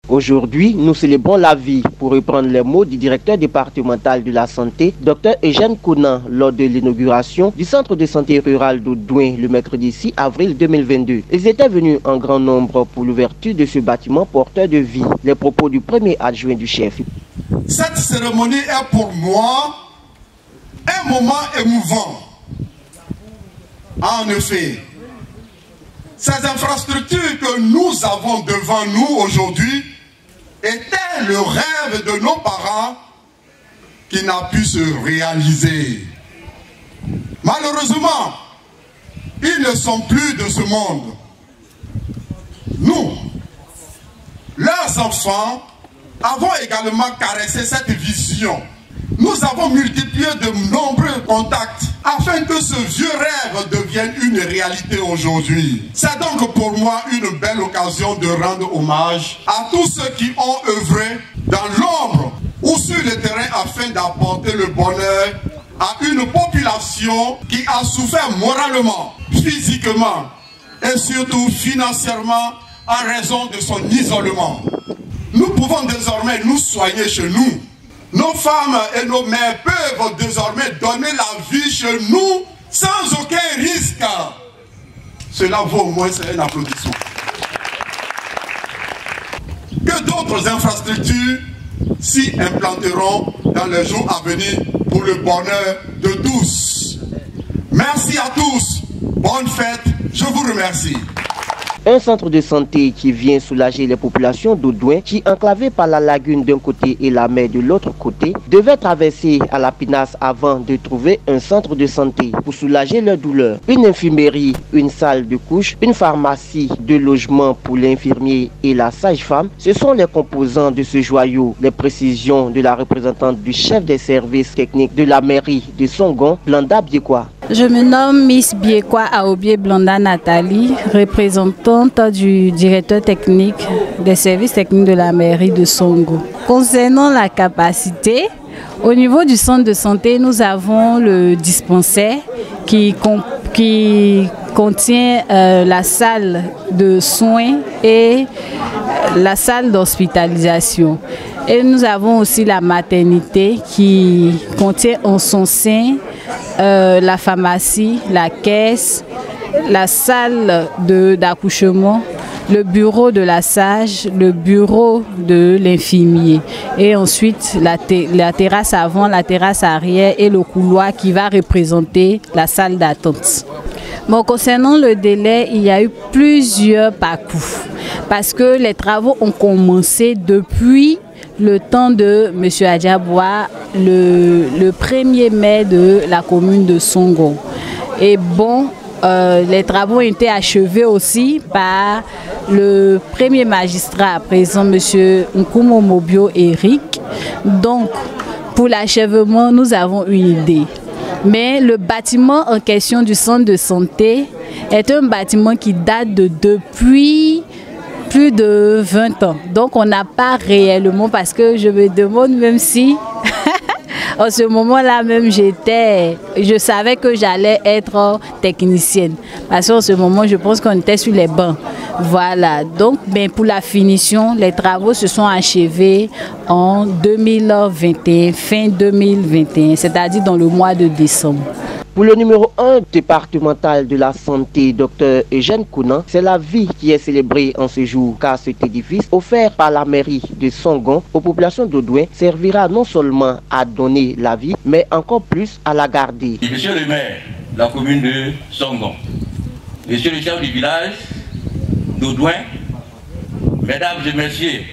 Aujourd'hui, nous célébrons la vie, pour reprendre les mots du directeur départemental de la santé, Dr Eugène Kounan, lors de l'inauguration du centre de santé rural d'Audouin le mercredi 6 avril 2022. Ils étaient venus en grand nombre pour l'ouverture de ce bâtiment porteur de vie. Les propos du premier adjoint du chef. Cette cérémonie est pour moi un moment émouvant. En effet, ces infrastructures que nous avons devant nous aujourd'hui était le rêve de nos parents qui n'a pu se réaliser. Malheureusement, ils ne sont plus de ce monde. Nous, leurs enfants, avons également caressé cette vision. Nous avons multiplié de nombreux contacts afin que ce vieux rêve devienne une réalité aujourd'hui. C'est donc pour moi une belle occasion de rendre hommage à tous ceux qui ont œuvré dans l'ombre ou sur le terrain afin d'apporter le bonheur à une population qui a souffert moralement, physiquement et surtout financièrement en raison de son isolement. Nous pouvons désormais nous soigner chez nous. Nos femmes et nos mères peuvent désormais donner la vie chez nous sans aucun risque. Cela vaut au moins un applaudissement. Que d'autres infrastructures s'y implanteront dans les jours à venir pour le bonheur de tous. Merci à tous. Bonne fête. Je vous remercie. Un centre de santé qui vient soulager les populations d'Audouin qui, enclavées par la lagune d'un côté et la mer de l'autre côté, devaient traverser à la pinasse avant de trouver un centre de santé pour soulager leurs douleurs. Une infirmerie, une salle de couche, une pharmacie, deux logements pour l'infirmier et la sage-femme, ce sont les composants de ce joyau. Les précisions de la représentante du chef des services techniques de la mairie de Songon, Blanda Biekwa. Je me nomme Miss Biekwa Aobie Blanda Nathalie, représentante du directeur technique des services techniques de la mairie de Songo. Concernant la capacité, au niveau du centre de santé, nous avons le dispensaire qui contient la salle de soins et la salle d'hospitalisation. Et nous avons aussi la maternité qui contient en son sein la pharmacie, la caisse, la salle d'accouchement, le bureau de la sage, le bureau de l'infirmier et ensuite la terrasse avant, la terrasse arrière et le couloir qui va représenter la salle d'attente. Bon, concernant le délai, il y a eu plusieurs parcours parce que les travaux ont commencé depuis le temps de M. Adjaboua, le 1er mai de la commune de Songo. Et bon, les travaux ont été achevés aussi par le premier magistrat à présent, M. Nkumo Mobio Eric. Donc, pour l'achèvement, nous avons une idée. Mais le bâtiment en question du centre de santé est un bâtiment qui date depuis plus de 20 ans. Donc, on n'a pas réellement, parce que je me demande même si... En ce moment-là même, je savais que j'allais être technicienne. Parce qu'en ce moment, je pense qu'on était sur les bancs. Voilà. Donc, ben, pour la finition, les travaux se sont achevés en 2021, fin 2021, c'est-à-dire dans le mois de décembre. Pour le numéro 1 départemental de la santé, Dr Eugène Kounan, c'est la vie qui est célébrée en ce jour, car cet édifice, offert par la mairie de Songon aux populations d'Audouin, servira non seulement à donner la vie, mais encore plus à la garder. Monsieur le maire de la commune de Songon, monsieur le chef du village d'Audouin, mesdames et messieurs,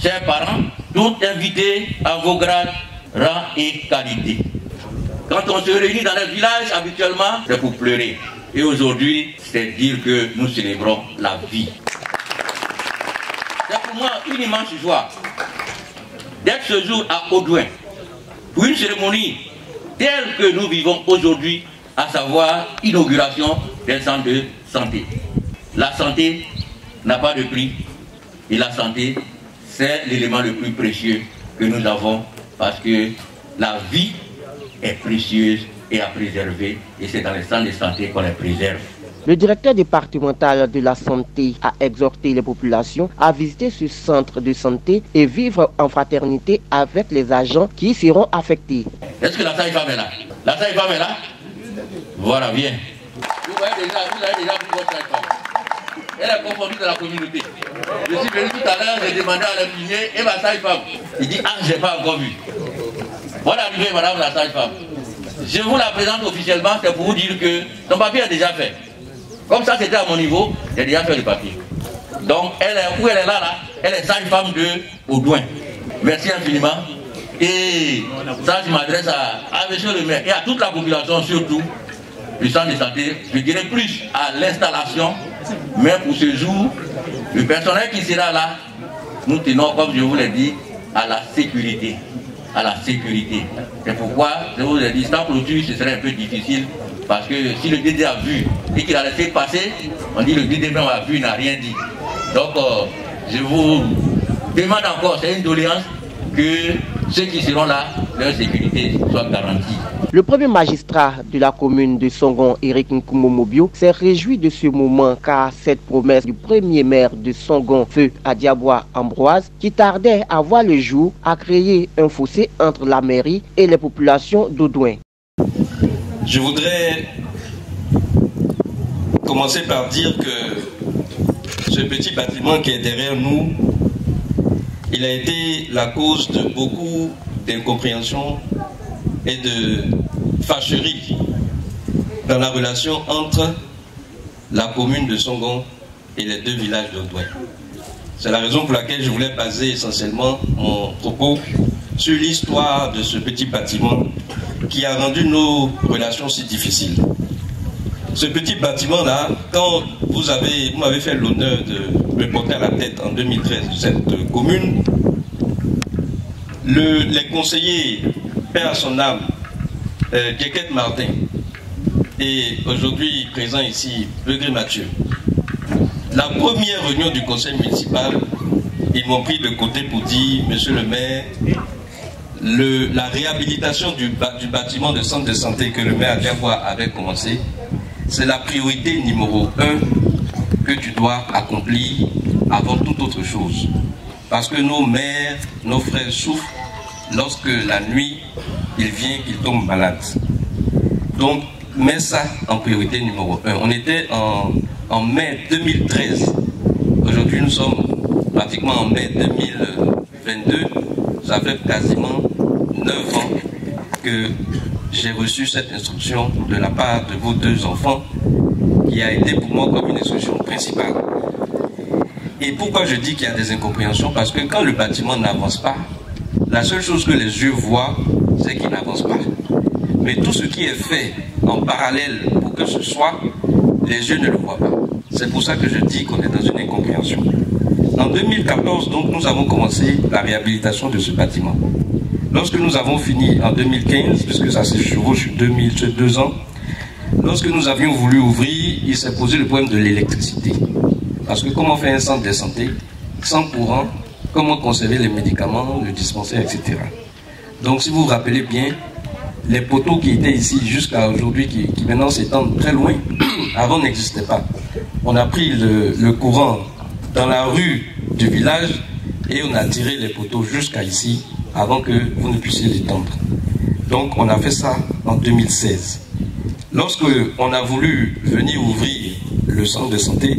chers parents, tous invités à vos grades, rang et qualité. Quand on se réunit dans le village, habituellement, c'est pour pleurer. Et aujourd'hui, c'est dire que nous célébrons la vie. C'est pour moi une immense joie d'être ce jour à Audouin pour une cérémonie telle que nous vivons aujourd'hui, à savoir l'inauguration d'un centre de santé. La santé n'a pas de prix et la santé, c'est l'élément le plus précieux que nous avons parce que la vie est précieuse et à préserver et c'est dans les centres de santé qu'on les préserve. Le directeur départemental de la santé a exhorté les populations à visiter ce centre de santé et vivre en fraternité avec les agents qui seront affectés. Est-ce que la sage-femme est là? La sage-femme est là? Voilà, bien. Vous avez déjà vu votre sage-femme. Elle est confondue de la communauté. Je suis venu tout à l'heure, j'ai demandé à l'infirmier et ma sage-femme. Il dit, ah, je n'ai pas encore vu. Voilà arrivé, madame la sage-femme. Je vous la présente officiellement, c'est pour vous dire que ton papier est déjà fait. Comme ça, c'était à mon niveau, j'ai déjà fait le papier. Donc, où elle est là, elle est sage-femme de Audouin. Merci infiniment. Et ça, je m'adresse à monsieur le maire et à toute la population, surtout du centre de santé. Je dirais plus à l'installation, mais pour ce jour, le personnel qui sera là, nous tenons, comme je vous l'ai dit, à la sécurité. À la sécurité. C'est pourquoi je vous ai dit, sans clôture, ce serait un peu difficile, parce que si le DD a vu et qu'il a laissé passer, on dit le DD même a vu, il n'a rien dit. Donc, je vous demande encore, c'est une doléance, que ceux qui seront là, leur sécurité soit garantie. Le premier magistrat de la commune de Songon, Eric Nkoumomobio, s'est réjoui de ce moment car cette promesse du premier maire de Songon, Feu Adiabois Ambroise, qui tardait à voir le jour, a créé un fossé entre la mairie et les populations d'Audouin. Je voudrais commencer par dire que ce petit bâtiment qui est derrière nous, il a été la cause de beaucoup d'incompréhension et de fâcherie dans la relation entre la commune de Songon et les deux villages d'Audouin. C'est la raison pour laquelle je voulais baser essentiellement mon propos sur l'histoire de ce petit bâtiment qui a rendu nos relations si difficiles. Ce petit bâtiment-là, quand vous m'avez fait l'honneur de me porter à la tête en 2013 de cette commune, les conseillers, paix à son âme, Djeket Martin, et aujourd'hui présent ici, Begré Mathieu, la première réunion du conseil municipal, ils m'ont pris de côté pour dire, monsieur le maire, la réhabilitation du bâtiment de centre de santé que le maire Adiabois avait commencé, c'est la priorité numéro 1 que tu dois accomplir avant toute autre chose. Parce que nos mères, nos frères souffrent lorsque la nuit, il vient, qu'ils tombent malades. Donc, mets ça en priorité numéro 1. On était en mai 2013. Aujourd'hui, nous sommes pratiquement en mai 2022. Ça fait quasiment 9 ans que j'ai reçu cette instruction de la part de vos deux enfants, qui a été pour moi comme une instruction principale. Et pourquoi je dis qu'il y a des incompréhensions? Parce que quand le bâtiment n'avance pas, la seule chose que les yeux voient, c'est qu'il n'avance pas. Mais tout ce qui est fait en parallèle pour que ce soit, les yeux ne le voient pas. C'est pour ça que je dis qu'on est dans une incompréhension. En 2014, donc, nous avons commencé la réhabilitation de ce bâtiment. Lorsque nous avons fini en 2015, puisque ça s'est chevauché sur 2 ans, lorsque nous avions voulu ouvrir, il s'est posé le problème de l'électricité. Parce que comment faire un centre de santé sans courant, comment conserver les médicaments, le dispensaire, etc. Donc si vous vous rappelez bien, les poteaux qui étaient ici jusqu'à aujourd'hui, qui maintenant s'étendent très loin, avant n'existaient pas. On a pris le courant dans la rue du village et on a tiré les poteaux jusqu'à ici avant que vous ne puissiez les tendre. Donc on a fait ça en 2016. Lorsque on a voulu venir ouvrir le centre de santé,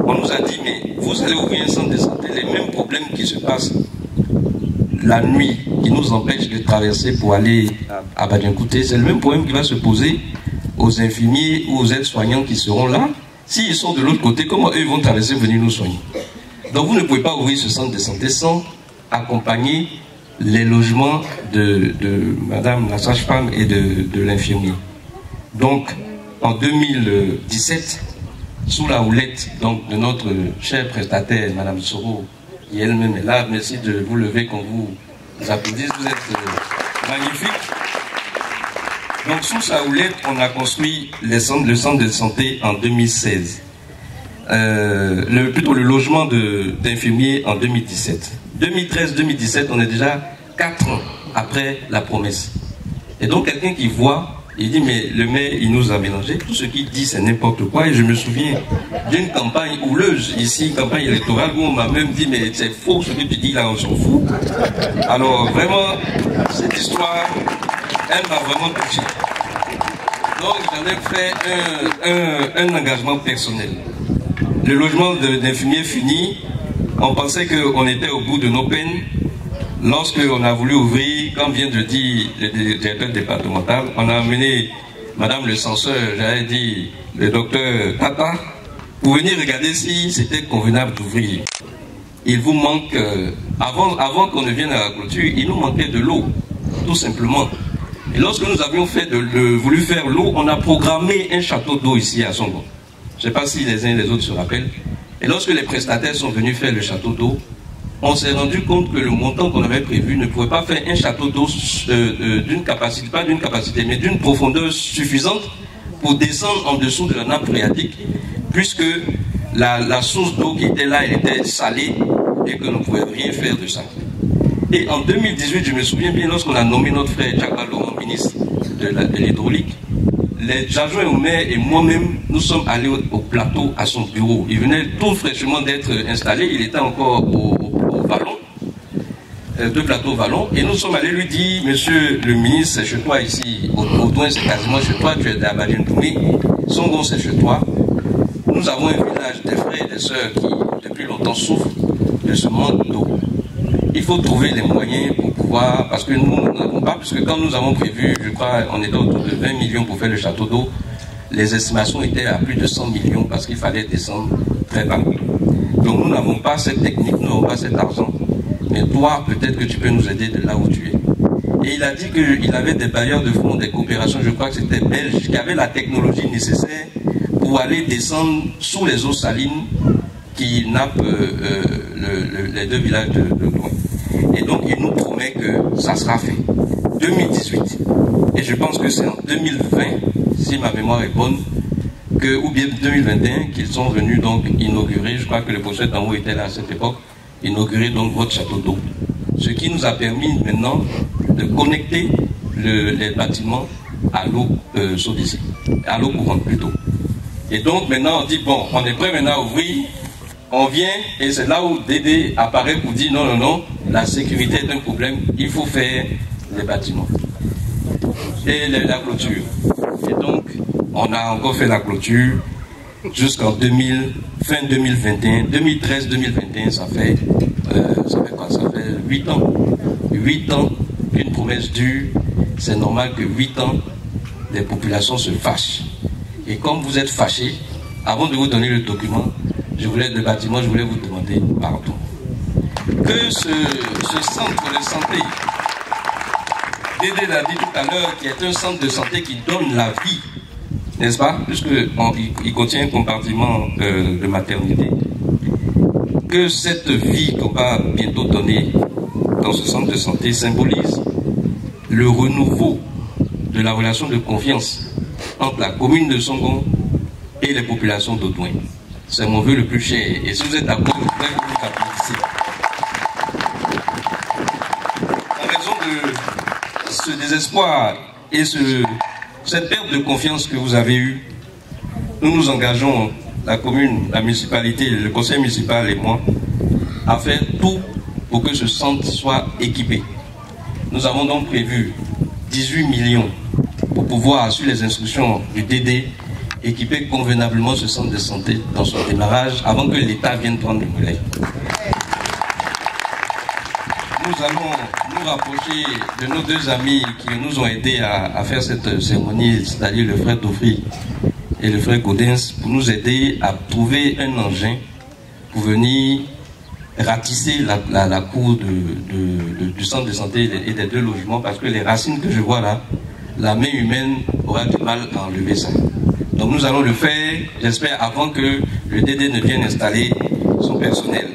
on nous a dit, mais vous allez ouvrir un centre de santé, les mêmes problèmes qui se passent la nuit, qui nous empêchent de traverser pour aller à Badiankouté, c'est le même problème qui va se poser aux infirmiers ou aux aides-soignants qui seront là. S'ils sont de l'autre côté, comment eux vont traverser venir nous soigner? Donc vous ne pouvez pas ouvrir ce centre de santé sans accompagner les logements de madame la sage-femme et de l'infirmier. Donc en 2017, sous la houlette donc, de notre chère prestataire, madame Soro, qui elle-même est là, merci de vous lever quand vous applaudissez, vous êtes magnifique. Donc sous sa houlette, on a construit le centre de santé en 2016. Plutôt le logement d'infirmiers en 2017. 2013-2017, on est déjà 4 ans après la promesse. Et donc quelqu'un qui voit Il dit, mais le maire, il nous a mélangé. Tout ce qu'il dit, c'est n'importe quoi. Et je me souviens d'une campagne houleuse, ici, campagne électorale, où on m'a même dit, mais c'est faux, ce que tu dis là, on s'en fout. Alors, vraiment, cette histoire, elle m'a vraiment touché. Donc, j'en ai fait un engagement personnel. Le logement d'infirmiers fini, on pensait qu'on était au bout de nos peines. Lorsqu'on a voulu ouvrir, comme vient de dire le directeur départemental, on a amené madame le censeur, j'avais dit le docteur Tata, pour venir regarder si c'était convenable d'ouvrir. Il vous manque, avant qu'on ne vienne à la clôture, il nous manquait de l'eau, tout simplement. Et lorsque nous avions voulu faire l'eau, on a programmé un château d'eau ici à Songo. Je ne sais pas si les uns et les autres se rappellent. Et lorsque les prestataires sont venus faire le château d'eau, on s'est rendu compte que le montant qu'on avait prévu ne pouvait pas faire un château d'eau d'une capacité, pas d'une capacité, mais d'une profondeur suffisante pour descendre en dessous de la nappe phréatique, puisque la source d'eau qui était là, elle était salée et que nous ne pouvions rien faire de ça. Et en 2018, je me souviens bien, lorsqu'on a nommé notre frère Tchaka Laurent, ministre de l'hydraulique, les adjoints au maire et moi-même, nous sommes allés au plateau à son bureau. Il venait tout fraîchement d'être installé, il était encore au Vallon, deux plateaux Vallon, et nous sommes allés lui dire, monsieur le ministre, c'est chez toi ici, Audouin c'est quasiment chez toi, tu es à Balien-Toumé, Songo c'est chez toi. Nous avons un village des frères et des sœurs qui depuis longtemps souffrent de ce manque d'eau. Il faut trouver les moyens pour pouvoir, parce que nous n'avons pas, puisque quand nous avons prévu, je crois, on était autour de 20 millions pour faire le château d'eau, les estimations étaient à plus de 100 millions parce qu'il fallait descendre très bas. Donc nous n'avons pas cette technique, nous n'avons pas cet argent. Mais toi, peut-être que tu peux nous aider de là où tu es. Et il a dit qu'il avait des bailleurs de fonds, des coopérations, je crois que c'était belge, qui avaient la technologie nécessaire pour aller descendre sous les eaux salines qui nappent les deux villages de loin. Et donc il nous promet que ça sera fait. 2018. Et je pense que c'est en 2020, si ma mémoire est bonne, ou bien 2021, qu'ils sont venus donc inaugurer, je crois que le professeur d'en haut était là à cette époque, inaugurer donc votre château d'eau. Ce qui nous a permis maintenant de connecter les bâtiments à l'eau d'ici, à l'eau courante plutôt. Et donc maintenant on dit, bon, on est prêt maintenant à ouvrir, on vient et c'est là où Dédé apparaît pour dire non, non, non, la sécurité est un problème, il faut faire les bâtiments. Et la clôture. Et donc, on a encore fait la clôture jusqu'en fin 2021, 2013-2021, ça fait quoi? Ça fait 8 ans. 8 ans qu'une promesse dure, c'est normal que 8 ans, les populations se fâchent. Et comme vous êtes fâchés, avant de vous donner le document, le bâtiment, je voulais vous demander pardon. Que ce centre de santé, Dédé l'a dit tout à l'heure, qui est un centre de santé qui donne la vie, n'est-ce pas? Puisqu'il contient un compartiment de maternité. Que cette vie qu'on va bientôt donner dans ce centre de santé symbolise le renouveau de la relation de confiance entre la commune de Songo et les populations d'Audouin. C'est mon vœu le plus cher. Et si vous êtes d'accord, je voudrais que vous applaudissez. En raison de ce désespoir et cette perte de confiance que vous avez eue, nous nous engageons, la commune, la municipalité, le conseil municipal et moi, à faire tout pour que ce centre soit équipé. Nous avons donc prévu 18 millions pour pouvoir, sur les instructions du DD, équiper convenablement ce centre de santé dans son démarrage avant que l'État vienne prendre le relais. Nous allons nous rapprocher de nos deux amis qui nous ont aidés à faire cette cérémonie, c'est-à-dire le frère Tofri et le frère Gaudens, pour nous aider à trouver un engin pour venir ratisser la cour du centre de santé et des deux logements, parce que les racines que je vois là, la main humaine aura du mal à enlever ça. Donc nous allons le faire, j'espère, avant que le DD ne vienne installer son personnel.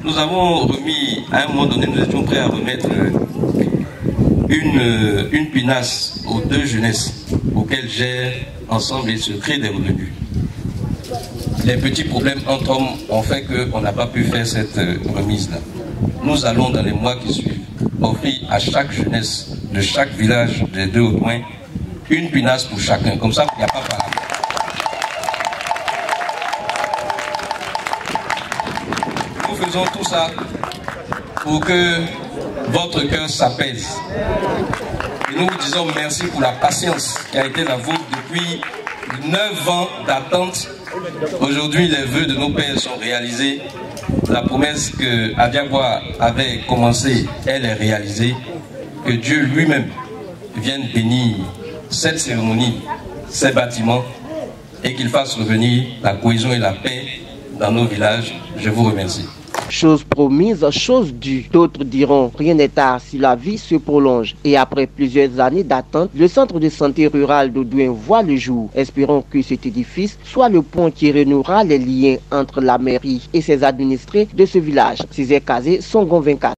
Nous avons remis, à un moment donné, nous étions prêts à remettre une pinasse aux deux jeunesses auxquelles gèrent ensemble et se créent des revenus. Les petits problèmes entre hommes ont fait qu'on n'a pas pu faire cette remise-là. Nous allons, dans les mois qui suivent, offrir à chaque jeunesse de chaque village des 2 Audouin une pinasse pour chacun. Comme ça, il n'y a pas par Nous faisons tout ça pour que votre cœur s'apaise. Et nous vous disons merci pour la patience qui a été la vôtre depuis 9 ans d'attente. Aujourd'hui, les vœux de nos pères sont réalisés. La promesse que Adiagwa avait commencé, elle est réalisée. Que Dieu lui-même vienne bénir cette cérémonie, ces bâtiments, et qu'il fasse revenir la cohésion et la paix dans nos villages. Je vous remercie. Chose promise, chose due. D'autres diront rien n'est tard si la vie se prolonge. Et après plusieurs années d'attente, le centre de santé rural d'Audouin voit le jour. Espérons que cet édifice soit le pont qui renouera les liens entre la mairie et ses administrés de ce village. Césaire Kazé, Songon 24.